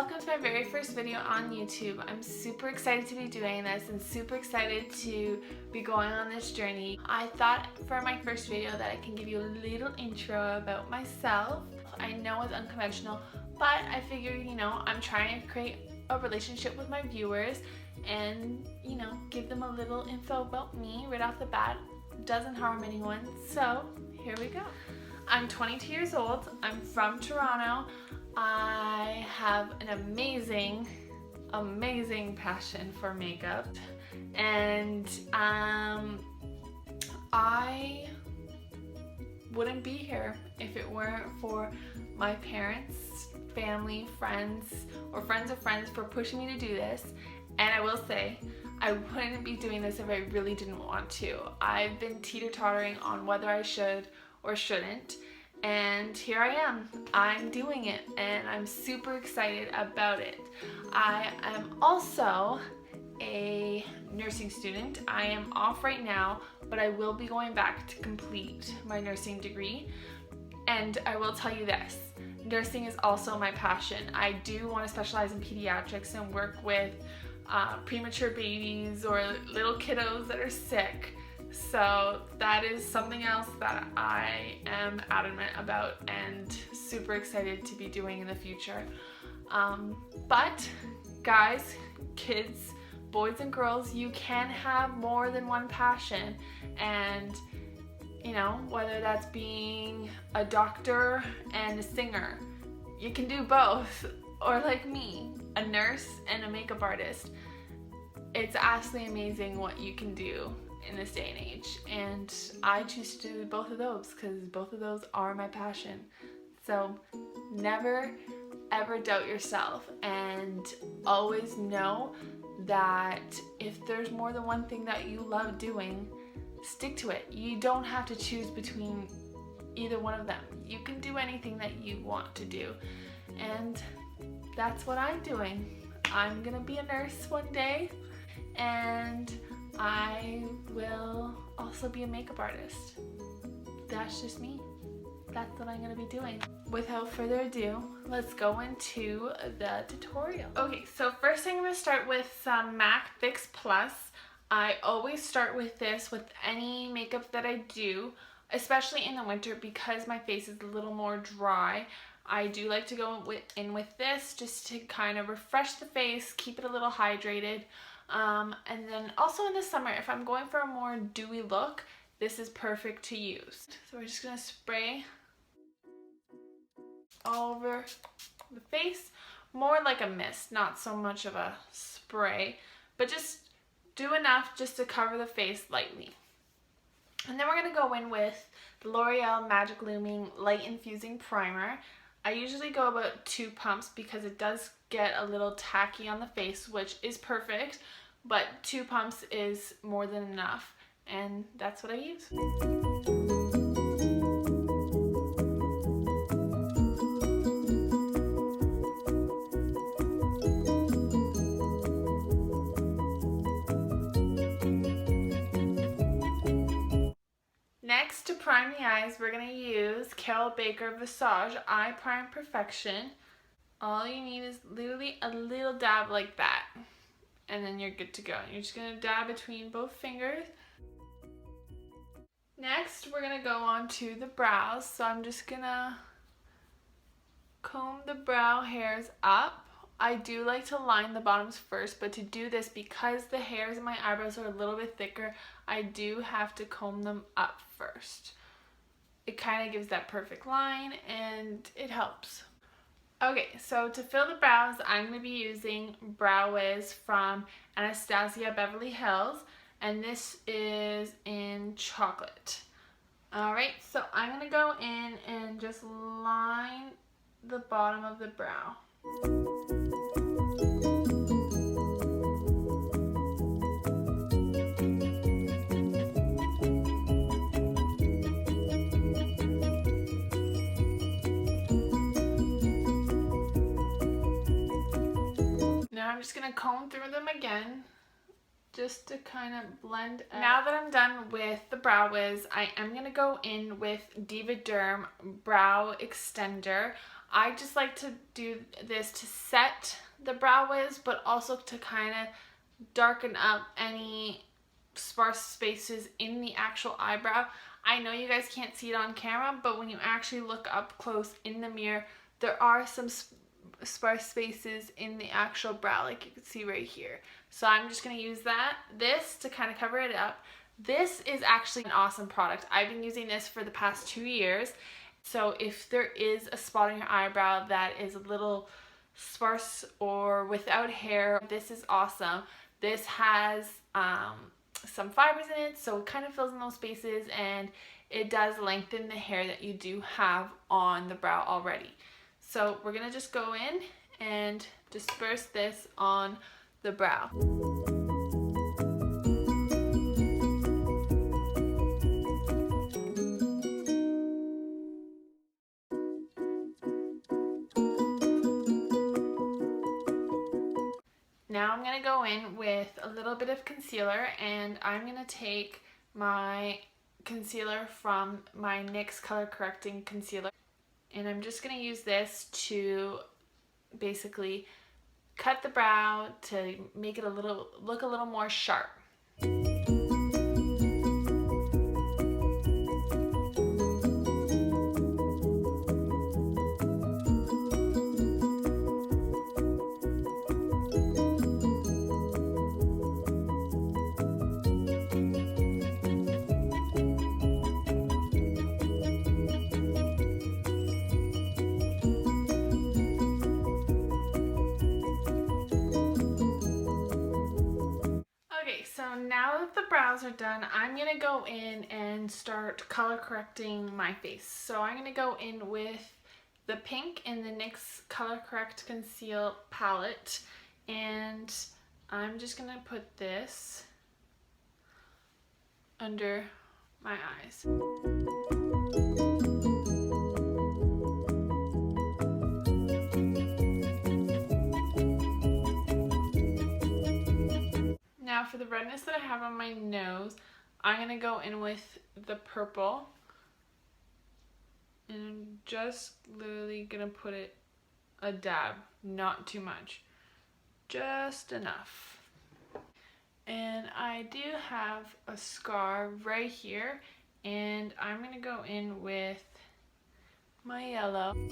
welcome to my very first video on YouTube. I'm super excited to be doing this and super excited to be going on this journey. I thought for my first video that I can give you a little intro about myself. I know it's unconventional, but I figured, I'm trying to create a relationship with my viewers and, give them a little info about me right off the bat. Doesn't harm anyone, so here we go. I'm 22 years old. I'm from Toronto. I have an amazing passion for makeup, and I wouldn't be here if it weren't for my parents, family, friends, or friends of friends for pushing me to do this. And I will say, I wouldn't be doing this if I really didn't want to. I've been teeter-tottering on whether I should or shouldn't. And here I am. I'm doing it and I'm super excited about it. I am also a nursing student. I am off right now, but I will be going back to complete my nursing degree. And I will tell you this, nursing is also my passion. I do want to specialize in pediatrics and work with premature babies or little kiddos that are sick. So that is something else that I am adamant about and super excited to be doing in the future. But guys, kids, boys and girls, you can have more than one passion, and whether that's being a doctor and a singer, you can do both, or like me, a nurse and a makeup artist. It's absolutely amazing what you can do in this day and age, and I choose to do both of those because both of those are my passion. So never ever doubt yourself, and always know that if there's more than one thing that you love doing, stick to it. You don't have to choose between either one of them. You can do anything that you want to do, and that's what I'm doing. I'm gonna be a nurse one day, and I will also be a makeup artist. That's just me. That's what I'm going to be doing. Without further ado, let's go into the tutorial. Okay, so first I'm going to start with some MAC Fix Plus. I always start with this with any makeup that I do, especially in the winter because my face is a little more dry. I do like to go in with this just to kind of refresh the face, keep it a little hydrated. And then also in the summer, if I'm going for a more dewy look, this is perfect to use. So we're just going to spray all over the face, more like a mist, not so much of a spray, but just do enough just to cover the face lightly. And then we're going to go in with the L'Oreal Magic Looming Light Infusing Primer. I usually go about 2 pumps because it does get a little tacky on the face, which is perfect, but 2 pumps is more than enough, and that's what I use. Next, to prime the eyes, we're going to use Caryl Visage Eye Prime Perfection. All you need is literally a little dab like that, and then you're good to go. You're just going to dab between both fingers. Next, we're going to go on to the brows. So I'm just going to comb the brow hairs up. I do like to line the bottoms first, but to do this, because the hairs in my eyebrows are a little bit thicker, I do have to comb them up first. It kind of gives that perfect line and it helps. Okay, so to fill the brows, I'm going to be using Brow Wiz from Anastasia Beverly Hills, and this is in chocolate. Alright, so I'm going to go in and just line the bottom of the brow. Now I'm just going to comb through them again just to kind of blend out. Now that I'm done with the brow wiz, I am going to go in with DivaDerme Brow Extender. I just like to do this to set the brow wiz, but also to kind of darken up any sparse spaces in the actual eyebrow. I know you guys can't see it on camera, but when you actually look up close in the mirror, there are some sparse spaces in the actual brow, like you can see right here. So I'm just going to use this to kind of cover it up. This is actually an awesome product. I've been using this for the past 2 years. So if there is a spot on your eyebrow that is a little sparse or without hair, this is awesome. This has some fibers in it, so it kind of fills in those spaces, and it does lengthen the hair that you do have on the brow already. So we're gonna just go in and disperse this on the brow. Now I'm going to go in with a little bit of concealer, and I'm going to take my concealer from my NYX Color Correcting Concealer, and I'm just going to use this to basically cut the brow to make it look a little more sharp. So now that the brows are done, I'm going to go in and start color correcting my face. So I'm going to go in with the pink in the NYX Color Correct Conceal palette, and I'm just going to put this under my eyes. Now for the redness that I have on my nose, I'm going to go in with the purple, and I'm just literally going to put it a dab, not too much, just enough. And I do have a scar right here, and I'm going to go in with my yellow. And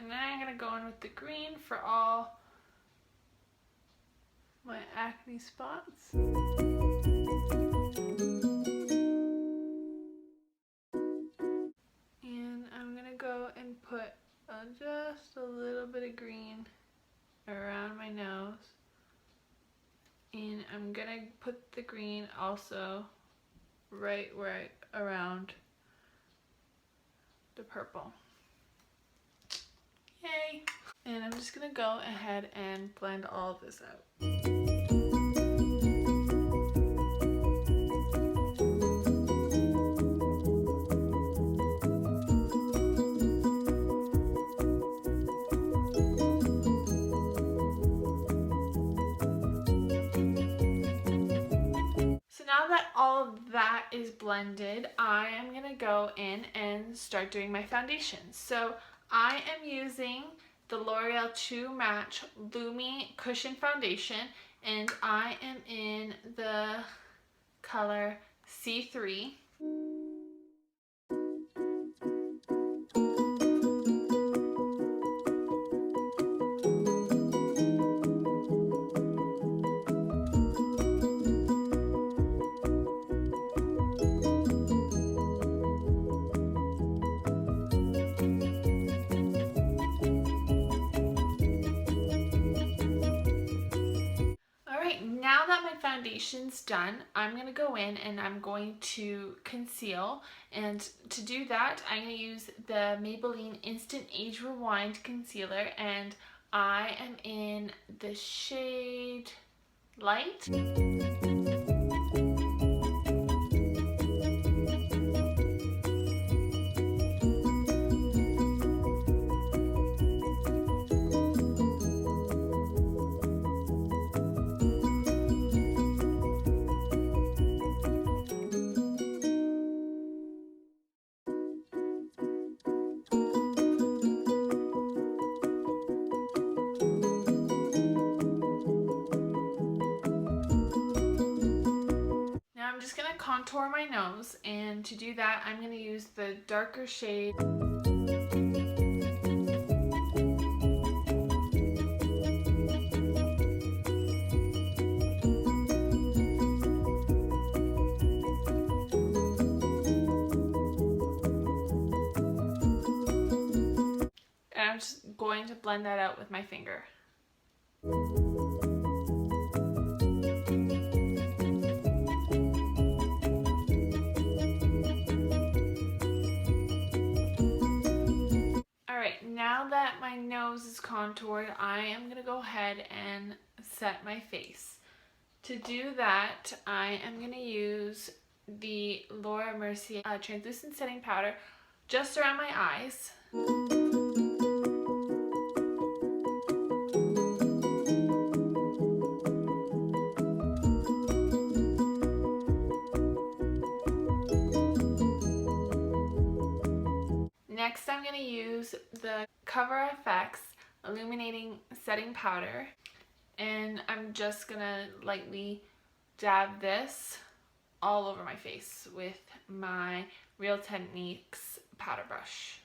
then I'm going to go in with the green for all my acne spots. And I'm gonna go and put just a little bit of green around my nose, and I'm gonna put the green also right around the purple. Yay! And I'm just gonna go ahead and blend all of this out. So now that all of that is blended, I am gonna go in and start doing my foundation. So I am using the L'Oreal True Match Lumi Cushion Foundation, and I am in the color C3. Now that my foundation's done, I'm going to go in and I'm going to conceal, and to do that I'm going to use the Maybelline Instant Age Rewind Concealer, and I am in the shade Light. contour my nose, and to do that I'm going to use the darker shade and I'm just going to blend that out with my finger. Alright, now that my nose is contoured, I am going to go ahead and set my face. To do that, I am going to use the Laura Mercier translucent setting powder just around my eyes. Next, I'm going to use the Cavair Illuminating setting powder, and I'm just going to lightly dab this all over my face with my Real Techniques powder brush.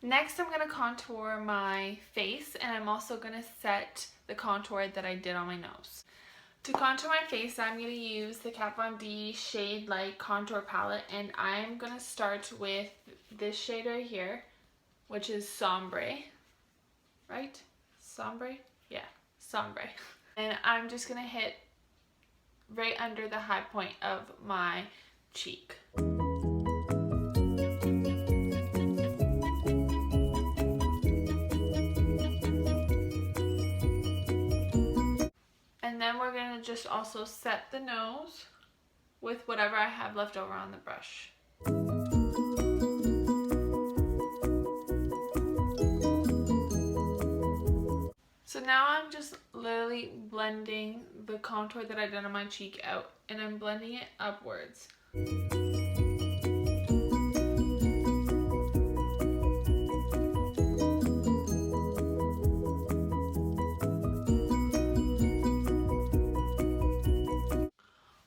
Next, I'm going to contour my face, and I'm also going to set the contour that I did on my nose. To contour my face, I'm going to use the Kat Von D Shade Light Contour Palette, and I'm going to start with this shade right here, which is Sombre, right? Sombre? Yeah, Sombre. And I'm just going to hit right under the high point of my cheek. And then we're going to just also set the nose with whatever I have left over on the brush. So now I'm just literally blending the contour that I did on my cheek out, and I'm blending it upwards.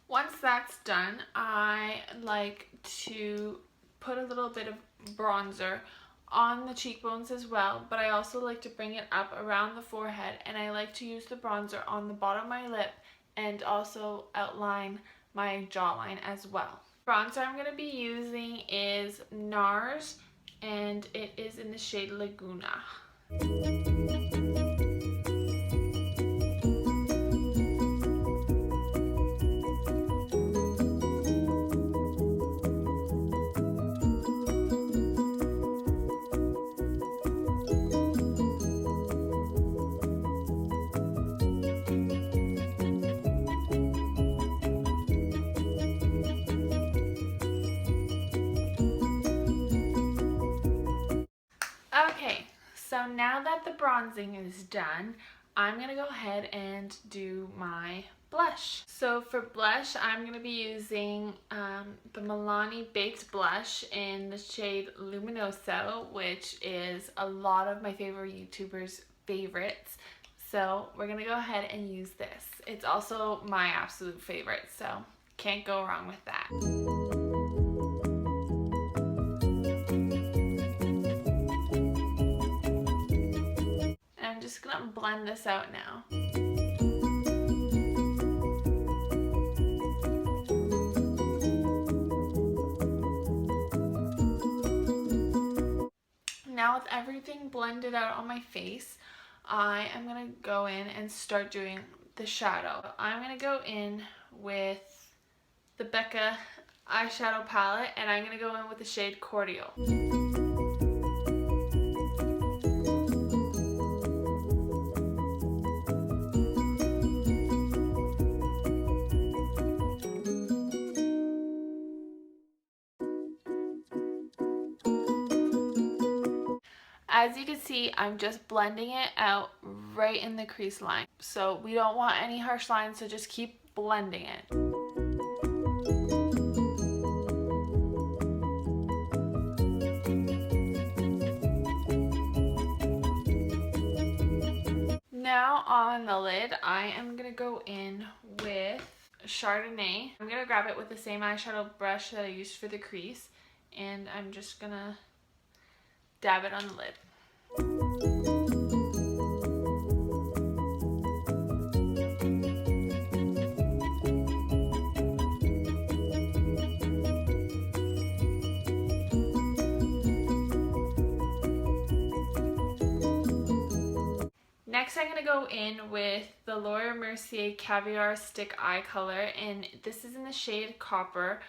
Once that's done, I like to put a little bit of bronzer on the cheekbones as well, but I also like to bring it up around the forehead, and I like to use the bronzer on the bottom of my lip and also outline my jawline as well. Bronzer I'm going to be using is NARS, and it is in the shade Laguna. Okay, so now that the bronzing is done, I'm going to go ahead and do my blush. So for blush, I'm going to be using the Milani Baked Blush in the shade Luminoso, which is a lot of my favorite YouTubers' favorites. So we're going to go ahead and use this. It's also my absolute favorite, so can't go wrong with that. I'm just gonna blend this out now. Now with everything blended out on my face, I am gonna go in and start doing the shadow. I'm gonna go in with the Becca eyeshadow palette, and I'm gonna go in with the shade Cordial. As you can see, I'm just blending it out right in the crease line. So we don't want any harsh lines, so just keep blending it. Now on the lid, I am going to go in with Chardonnay. I'm going to grab it with the same eyeshadow brush that I used for the crease, and I'm just going to dab it on the lid. Next, I'm going to go in with the Mercier Caviar Stick Eye Color, and this is in the shade Copper.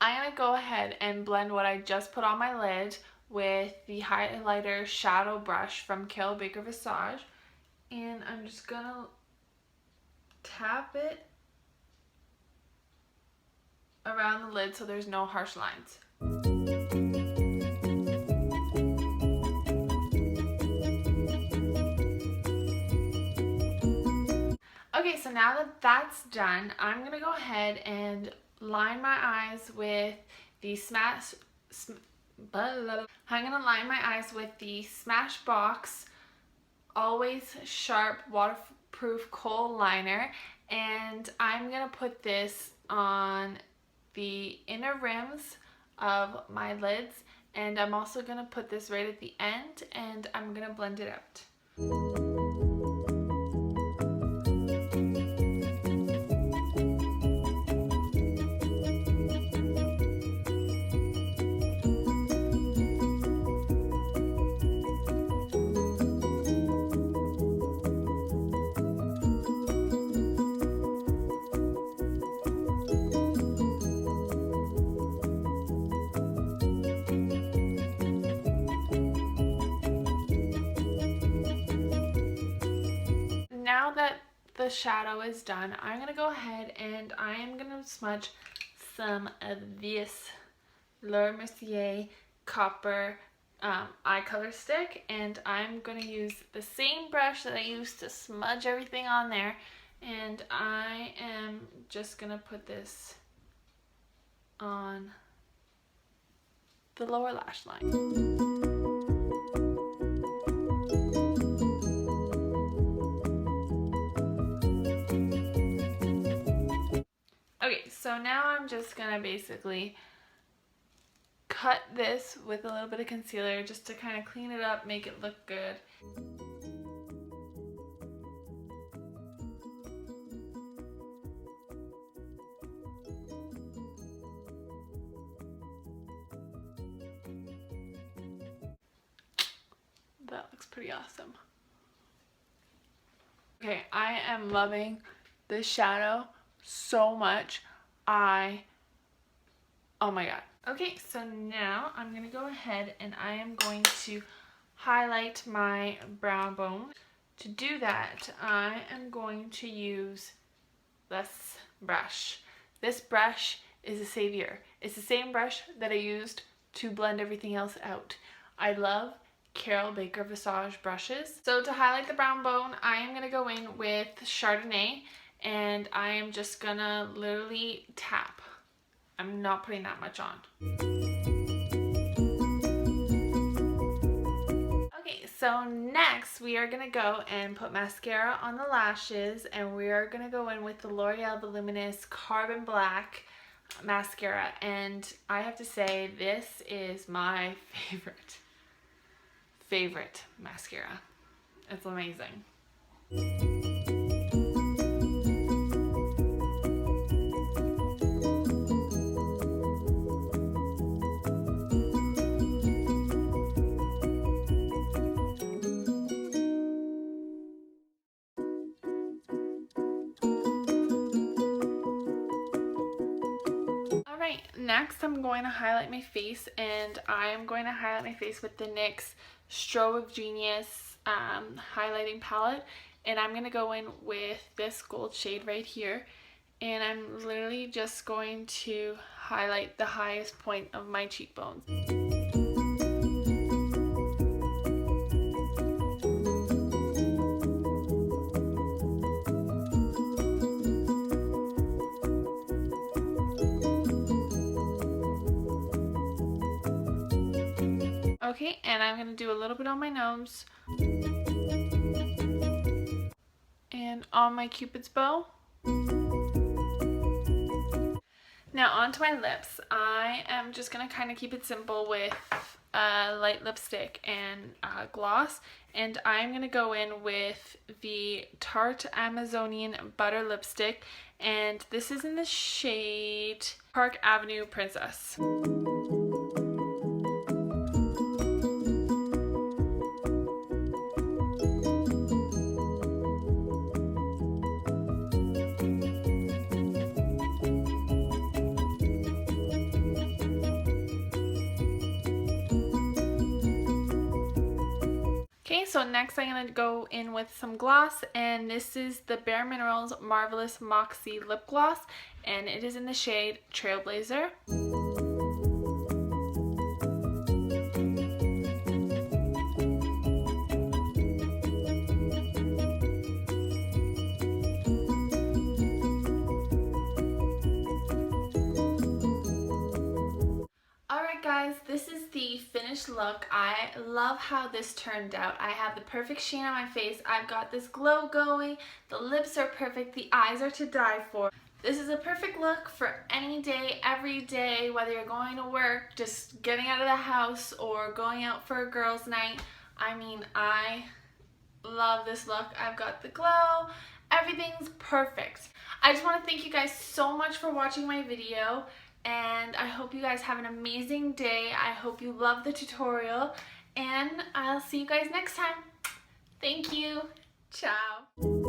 I'm going to go ahead and blend what I just put on my lid with the highlighter shadow brush from Caryl Visage, and I'm just going to tap it around the lid so there's no harsh lines. Okay, so now that that's done, I'm going to go ahead and line my eyes with the Smashbox Always Sharp Waterproof Kohl Liner, and I'm going to put this on the inner rims of my lids, and I'm also going to put this right at the end, and I'm going to blend it out. Now that the shadow is done, I'm going to go ahead and I am going to smudge some of this Mercier Copper eye color stick, and I'm going to use the same brush that I used to smudge everything on there, and I am just going to put this on the lower lash line. Okay, so now I'm just gonna basically cut this with a little bit of concealer just to kind of clean it up, make it look good. That looks pretty awesome. Okay, I am loving this shadow so much. Oh my god. Okay, so now I'm gonna go ahead and I am going to highlight my brow bone. To do that, I am going to use this brush. This brush is a savior. It's the same brush that I used to blend everything else out. I love Caryl Visage brushes. So to highlight the brown bone, I am gonna go in with Chardonnay, and I am just gonna literally tap. I'm not putting that much on. Okay, so next we are gonna go and put mascara on the lashes, and we are gonna go in with the L'Oreal Voluminous Carbon Black mascara, and I have to say this is my favorite mascara. It's amazing. next I'm going to highlight my face, and I am going to highlight my face with the NYX Strobe of Genius highlighting palette, and I'm going to go in with this gold shade right here, and I'm literally just going to highlight the highest point of my cheekbones. Okay, and I'm going to do a little bit on my nose and on my Cupid's bow. Now onto my lips. I am just going to kind of keep it simple with light lipstick and gloss, and I'm going to go in with the Tarte Amazonian Butter Lipstick, and this is in the shade Park Avenue Princess. So next I'm going to go in with some gloss, and this is the Bare Minerals Marvelous Moxie Lip Gloss, and it is in the shade Trailblazer. Guys, this is the finished look. I love how this turned out. I have the perfect sheen on my face. I've got this glow going. The lips are perfect. The eyes are to die for. This is a perfect look for any day, every day, whether you're going to work, just getting out of the house, or going out for a girls' night. I mean, I love this look. I've got the glow. Everything's perfect. I just want to thank you guys so much for watching my video. And I hope you guys have an amazing day. I hope you love the tutorial, and I'll see you guys next time. Thank you. Ciao.